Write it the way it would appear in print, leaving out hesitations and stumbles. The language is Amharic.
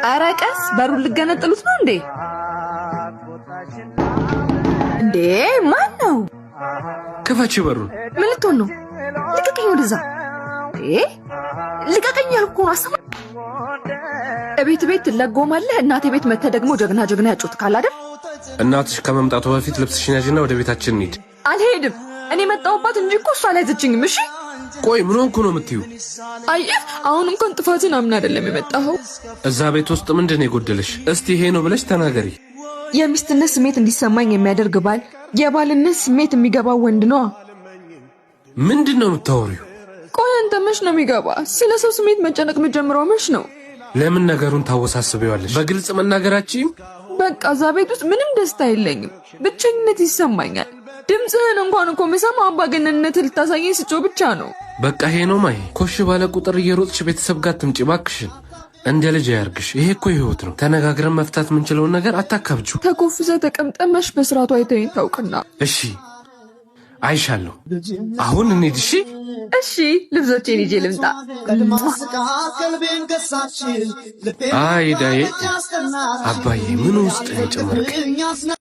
አረቀስ በሩን ልገነጥሉት ነው እንዴ? እንዴ ማን ነው? ክፈቺ በሩን። ምን ልትሆን ነው? ልቀቀኝ ወደዛ። ልቀቀኝ ያልኩህ አሰማ። ቤት ለጎማለህ። እናቴ ቤት መተህ ደግሞ ጀግና ያጮትካል አይደል? እናትሽ ከመምጣቱ በፊት ልብስሽን ያዥና ወደ ቤታችን እንሂድ። አልሄድም። እኔ መጣሁባት እንጂ እኮ እሷ አልያዘችኝም። እሺ ቆይ ምን ሆንኩ ነው የምትይው? አየህ አሁን እንኳን ጥፋትን አምና አይደለም የመጣኸው። እዛ ቤት ውስጥ ምንድነው የጎደለሽ? እስቲ ይሄ ነው ብለሽ ተናገሪ። የሚስትነት ስሜት እንዲሰማኝ የሚያደርግ ባል፣ የባልነት ስሜት የሚገባው ወንድ ነው። ምንድነው የምታወሪው? ቆይ አንተ መች ነው የሚገባ? ስለ ሰው ስሜት መጨነቅ መጀመሪያው መች ነው? ለምን ነገሩን ታወሳስበዋለሽ? በግልጽ መናገራችን። በቃ እዛ ቤት ውስጥ ምንም ደስታ የለኝም። ብቸኝነት ይሰማኛል። ድምጽህን እንኳን እኮ የምሰማው አምባገነንነት ልታሳየኝ ስጮህ ብቻ ነው። በቃ ይሄ ነው ማይ። ኮሽ ባለ ቁጥር እየሮጥሽ ቤተሰብ ጋር ትምጪ ባክሽን። እንደ ልጅ ያርግሽ። ይሄ እኮ ህይወት ነው። ተነጋግረን መፍታት የምንችለውን ነገር አታካብጁ። ተኮፍሰህ ተቀምጠመሽ በስርዓቱ አይተኸኝ ታውቅና። እሺ አይሻለሁ። አሁን እንሂድ። እሺ ልብሶቼን ይዤ ልምጣ። አይ ዳዬ አባዬ ምን ውስጥ ጨመርክ?